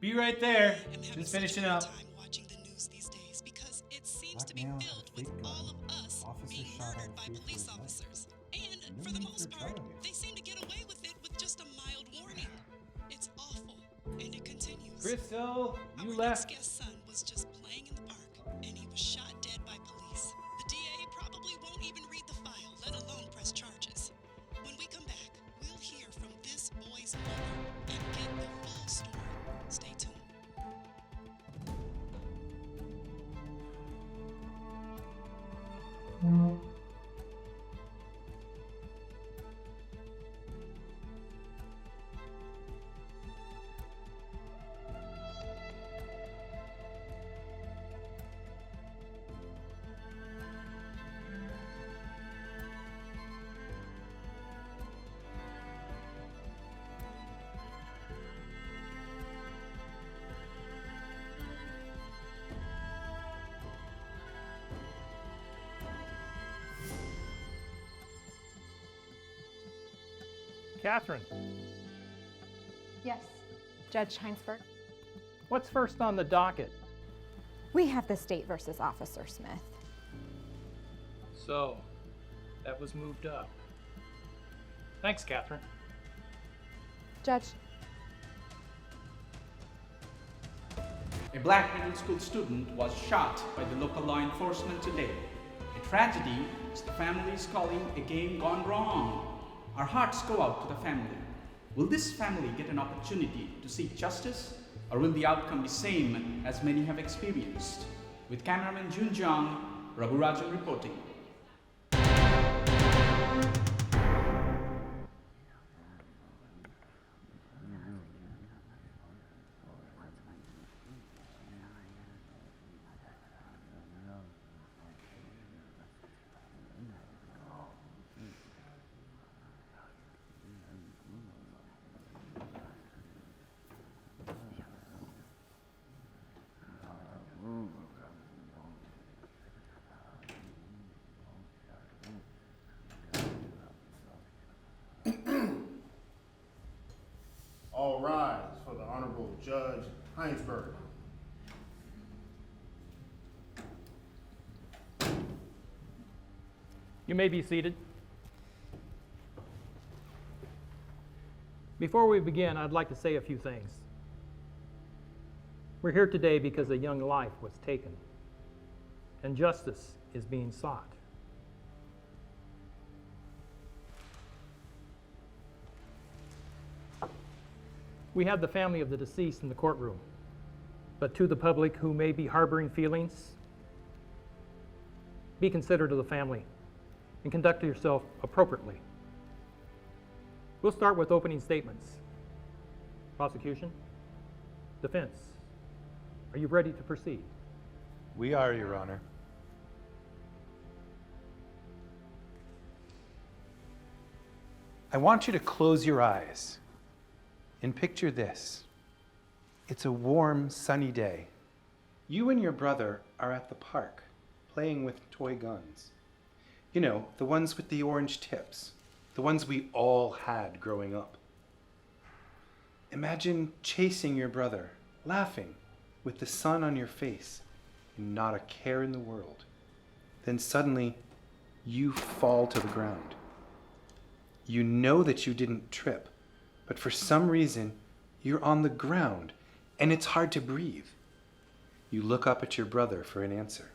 Be right there. Just finishing up. Watching the news these days because it seems to be filled with all of us being murdered by police officers. And for the most part, they seem to get away with it with just a mild warning. It's awful, and it continues. Crystal, you Our left. next guest's son was just playing in the park, and he was shot dead by police. The DA probably won't even read the file, let alone press charges. When we come back, we'll hear from this boy's mother and get the full story. Stay tuned. Catherine, Yes, Judge Heinsberg. what's first on the docket? We have the state versus Officer Smith. So, that was moved up. Thanks, Catherine. Judge, A black middle school student was shot by the local law enforcement today. A tragedy is the family is calling a game gone wrong. Our hearts go out to the family. Will this family get an opportunity to seek justice, or will the outcome be same as many have experienced? With cameraman Jun Jung, Raghurajan reporting. All rise for the Honorable Judge Heinsberg. You may be seated. Before we begin, I'd like to say a few things. We're here today because a young life was taken, and justice is being sought. We have the family of the deceased in the courtroom, but to the public who may be harboring feelings, be considerate of the family and conduct yourself appropriately. We'll start with opening statements. Prosecution, defense, are you ready to proceed? We are, Your Honor. I want you to close your eyes and picture this. It's a warm, sunny day. You and your brother are at the park, playing with toy guns. You know, the ones with the orange tips, the ones we all had growing up. Imagine chasing your brother, laughing, with the sun on your face, and not a care in the world. Then suddenly, you fall to the ground. You know that you didn't trip, but for some reason, you're on the ground, and it's hard to breathe. You look up at your brother for an answer.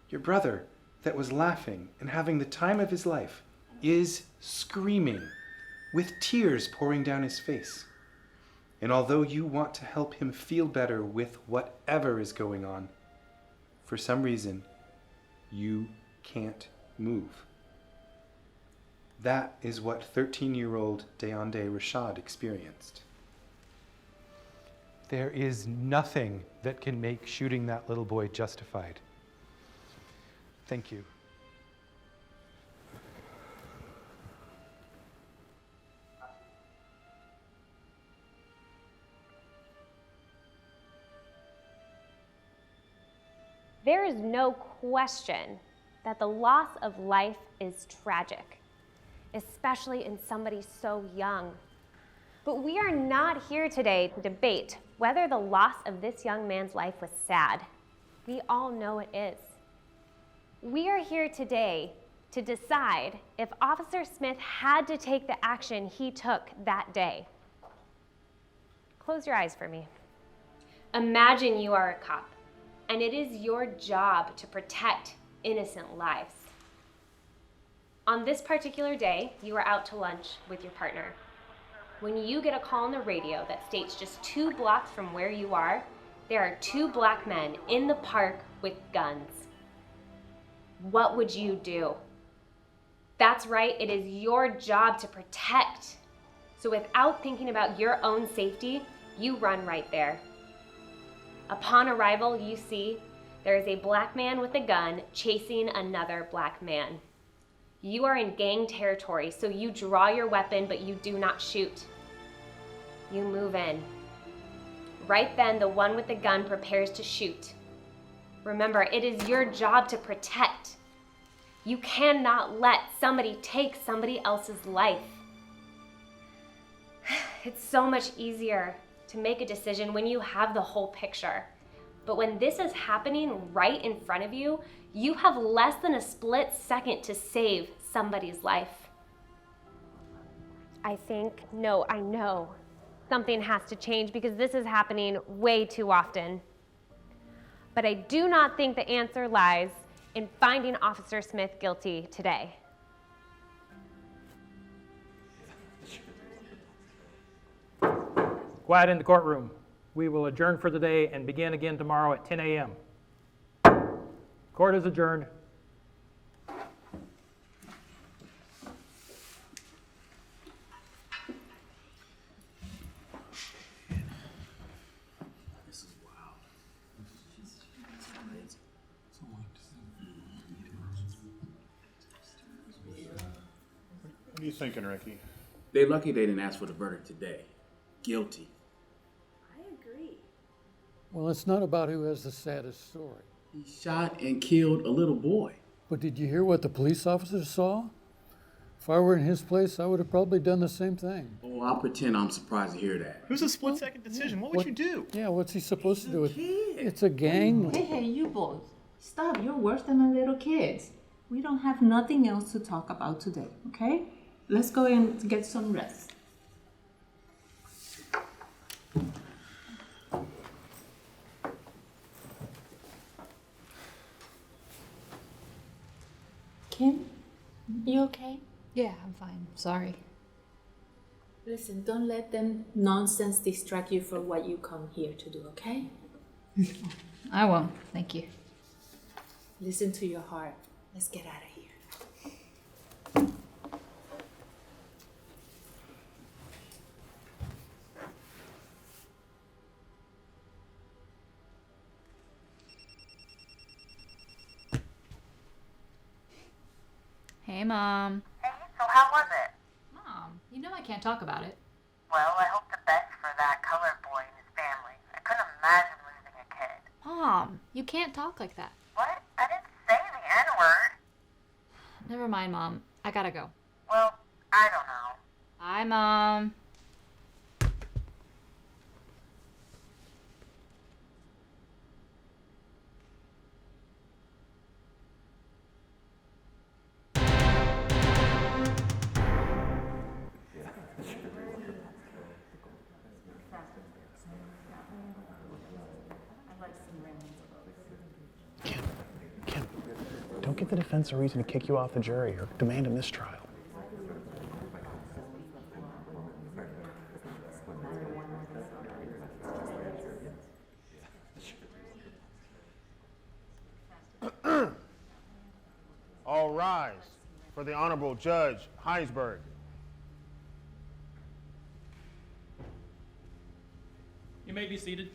Your brother, that was laughing and having the time of his life, is screaming, with tears pouring down his face. And although you want to help him feel better with whatever is going on, for some reason, you can't move. That is what 13-year-old Deonde Rashad experienced. There is nothing that can make shooting that little boy justified. Thank you. There is no question that the loss of life is tragic, especially in somebody so young. But we are not here today to debate whether the loss of this young man's life was sad. We all know it is. We are here today to decide if Officer Smith had to take the action he took that day. Close your eyes for me. Imagine you are a cop, and it is your job to protect innocent lives. On this particular day, you are out to lunch with your partner. When you get a call on the radio that states just 2 blocks from where you are, there are 2 black men in the park with guns. What would you do? That's right, it is your job to protect. So without thinking about your own safety, you run right there. Upon arrival, you see there is a black man with a gun chasing another black man. You are in gang territory, so you draw your weapon, but you do not shoot. You move in. Right then, the one with the gun prepares to shoot. Remember, it is your job to protect. You cannot let somebody take somebody else's life. It's so much easier to make a decision when you have the whole picture. But when this is happening right in front of you, you have less than a split second to save somebody's life. I know something has to change because this is happening way too often. But I do not think the answer lies in finding Officer Smith guilty today. Quiet in the courtroom. We will adjourn for the day and begin again tomorrow at 10 a.m. Court is adjourned. What are you thinking, Ricky? They're lucky they didn't ask for the verdict today. Guilty. Well, it's not about who has the saddest story. He shot and killed a little boy. But did you hear what the police officer saw? If I were in his place, I would have probably done the same thing. Oh, I'll pretend I'm surprised to hear that. It was a split-second decision. What would you do? Yeah, what's he supposed to do? It's a gang. Hey, you boys. Stop. You're worse than a little kids. We don't have nothing else to talk about today, okay? Let's go and get some rest. Kim, you okay? Yeah, I'm fine. Sorry. Listen, don't let them nonsense distract you from what you come here to do, okay? I won't. Thank you. Listen to your heart. Let's get out of here. Hey, Mom. Hey, so how was it? Mom, you know I can't talk about it. Well, I hope the best for that colored boy and his family. I couldn't imagine losing a kid. Mom, you can't talk like that. What? I didn't say the N-word. Never mind, Mom. I gotta go. Well, I don't know. Bye, Mom. Kim, don't give the defense a reason to kick you off the jury or demand a mistrial. All rise for the Honorable Judge Heinsberg. You may be seated.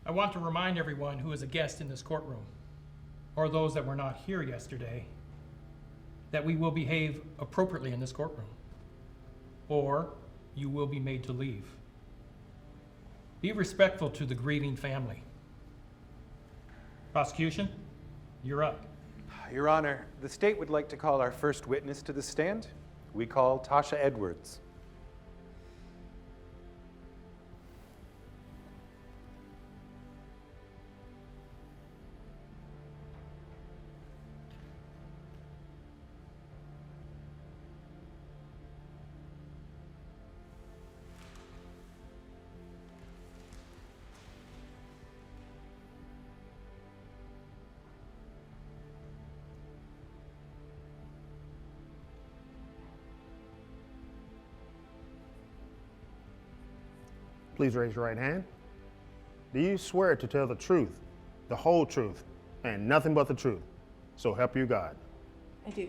I want to remind everyone who is a guest in this courtroom, or those that were not here yesterday, that we will behave appropriately in this courtroom, or you will be made to leave. Be respectful to the grieving family. Prosecution, you're up. Your Honor, the state would like to call our first witness to the stand. We call Tasha Edwards. Please raise your right hand. Do you swear to tell the truth, the whole truth, and nothing but the truth? So help you God. I do.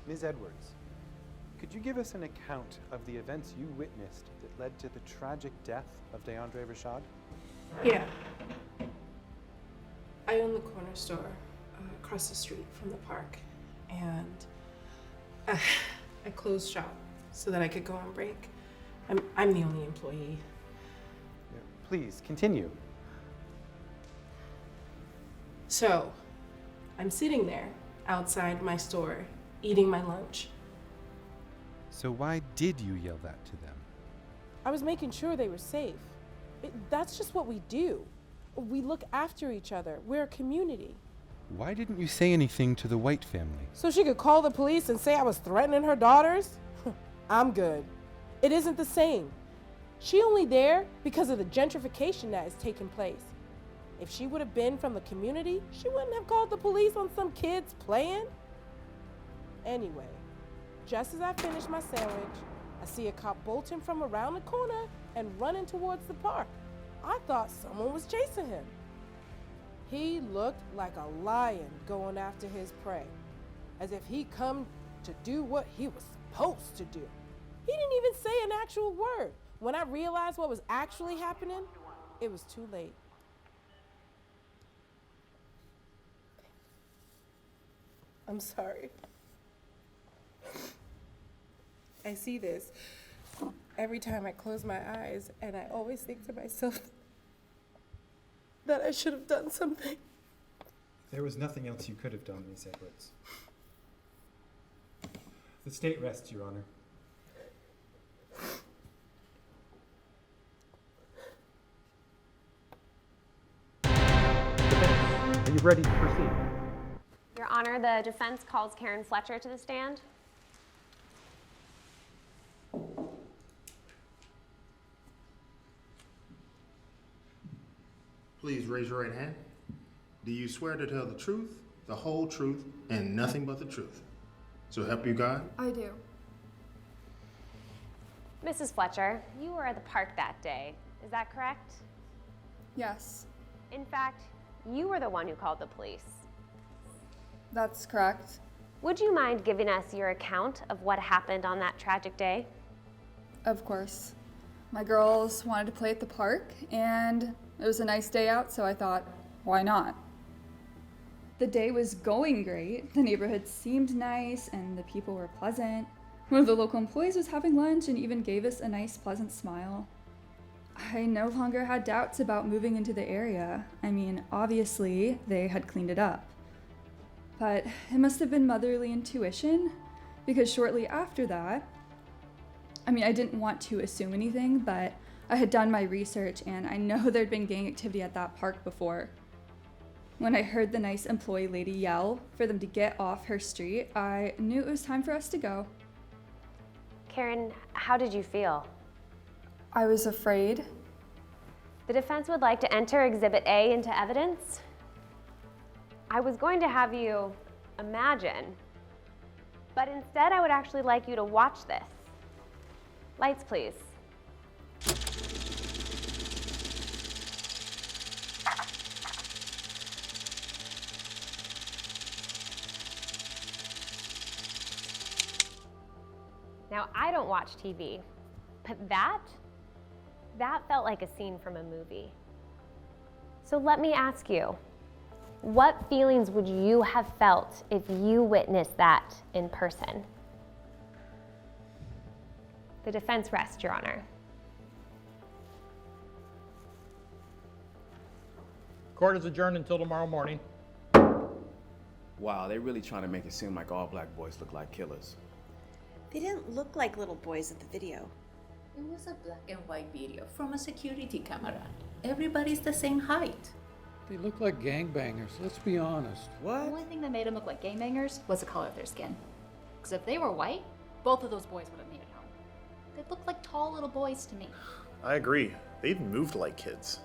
Ms. Edwards, could you give us an account of the events you witnessed that led to the tragic death of DeAndre Rashad? Yeah. I own the corner store across the street from the park, and I closed shop so that I could go on break. I'm the only employee. Yeah, please, continue. So, I'm sitting there outside my store, eating my lunch. So why did you yell that to them? I was making sure they were safe. That's just what we do. We look after each other. We're a community. Why didn't you say anything to the White family? So she could call the police and say I was threatening her daughters? I'm good. It isn't the same. She only there because of the gentrification that is taking place. If she would have been from the community, she wouldn't have called the police on some kids playing. Anyway, just as I finish my sandwich, I see a cop bolting from around the corner and running towards the park. I thought someone was chasing him. He looked like a lion going after his prey, as if he come to do what he was supposed to do. He didn't even say an actual word. When I realized what was actually happening, it was too late. I'm sorry. I see this every time I close my eyes, and I always think to myself that I should have done something. There was nothing else you could have done, Miss Edwards. The state rests, Your Honor. Are you ready to proceed? Your Honor, the defense calls Karen Fletcher to the stand. Please raise your right hand. Do you swear to tell the truth, the whole truth, and nothing but the truth? So help you God? I do. Mrs. Fletcher, you were at the park that day. Is that correct? Yes, In fact, you were the one who called the police. that's correct. Would you mind giving us your account of what happened on that tragic day? Of course. My girls wanted to play at the park, and it was a nice day out, so I thought, why not? The day was going great. The neighborhood seemed nice, and the people were pleasant. One of the local employees was having lunch and even gave us a nice, pleasant smile. I no longer had doubts about moving into the area. I mean, obviously, they had cleaned it up. But it must have been motherly intuition, because shortly after that, I didn't want to assume anything, but I had done my research and I know there'd been gang activity at that park before. When I heard the nice employee lady yell for them to get off her street, I knew it was time for us to go. Karen, how did you feel? I was afraid. The defense would like to enter Exhibit A into evidence. I was going to have you imagine, but instead I would actually like you to watch this. Lights, please. Now, I don't watch TV, but that felt like a scene from a movie. So let me ask you, what feelings would you have felt if you witnessed that in person? The defense rests, Your Honor. Court is adjourned until tomorrow morning. Wow, they're really trying to make it seem like all black boys look like killers. They didn't look like little boys in the video. It was a black and white video from a security camera. Everybody's the same height. They look like gangbangers, let's be honest. The only thing that made them look like gangbangers was the color of their skin. Because if they were white, both of those boys would have made it home. They looked like tall little boys to me. I agree. They even moved like kids.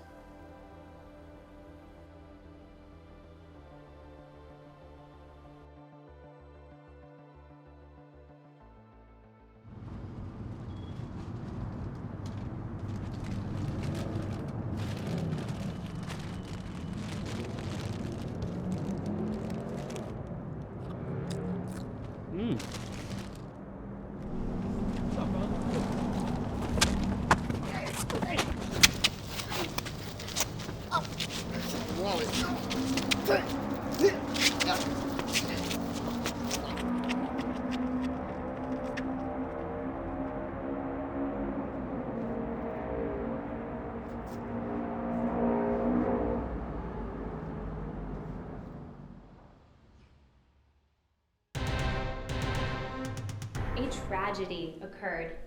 tragedy occurred.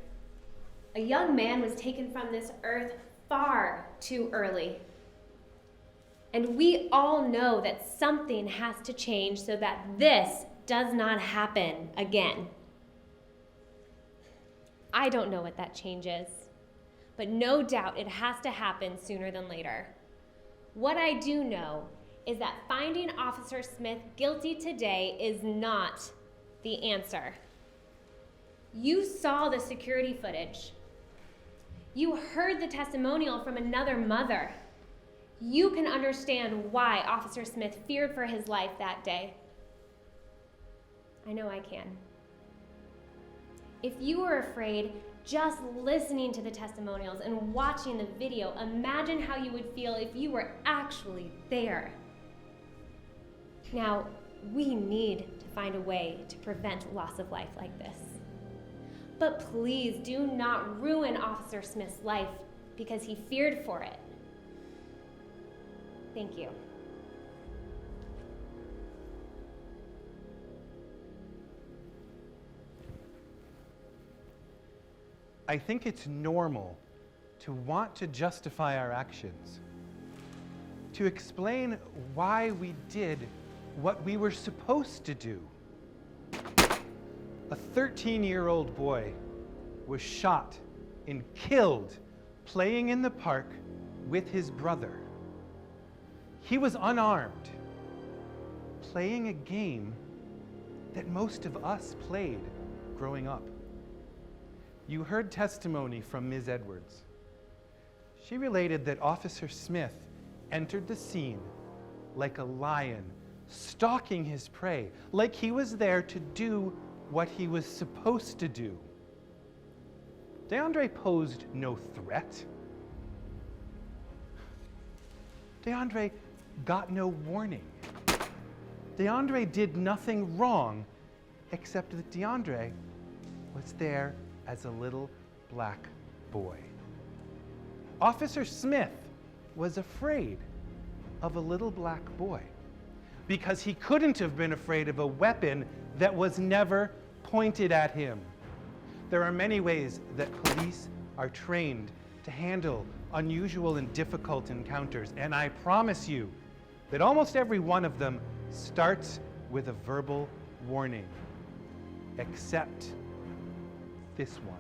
A young man was taken from this earth far too early. And we all know that something has to change so that this does not happen again. I don't know what that change is, but no doubt it has to happen sooner than later. What I do know is that finding Officer Smith guilty today is not the answer. You saw the security footage. You heard the testimonial from another mother. You can understand why Officer Smith feared for his life that day. I know I can. If you were afraid just listening to the testimonials and watching the video, imagine how you would feel if you were actually there. Now, we need to find a way to prevent loss of life like this. But please do not ruin Officer Smith's life because he feared for it. Thank you. I think it's normal to want to justify our actions, to explain why we did what we were supposed to do. A 13-year-old boy was shot and killed playing in the park with his brother. He was unarmed, playing a game that most of us played growing up. You heard testimony from Ms. Edwards. She related that Officer Smith entered the scene like a lion, stalking his prey, like he was there to do what he was supposed to do. DeAndre posed no threat. DeAndre got no warning. DeAndre did nothing wrong, except that DeAndre was there as a little black boy. Officer Smith was afraid of a little black boy because he couldn't have been afraid of a weapon that was never pointed at him. There are many ways that police are trained to handle unusual and difficult encounters, and I promise you that almost every one of them starts with a verbal warning, except this one.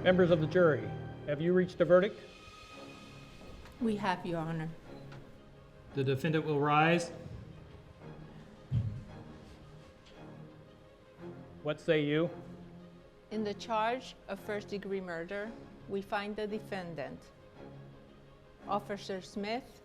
Members of the jury, have you reached a verdict? We have, Your Honor. The defendant will rise. What say you? In the charge of first-degree murder, we find the defendant, Officer Smith,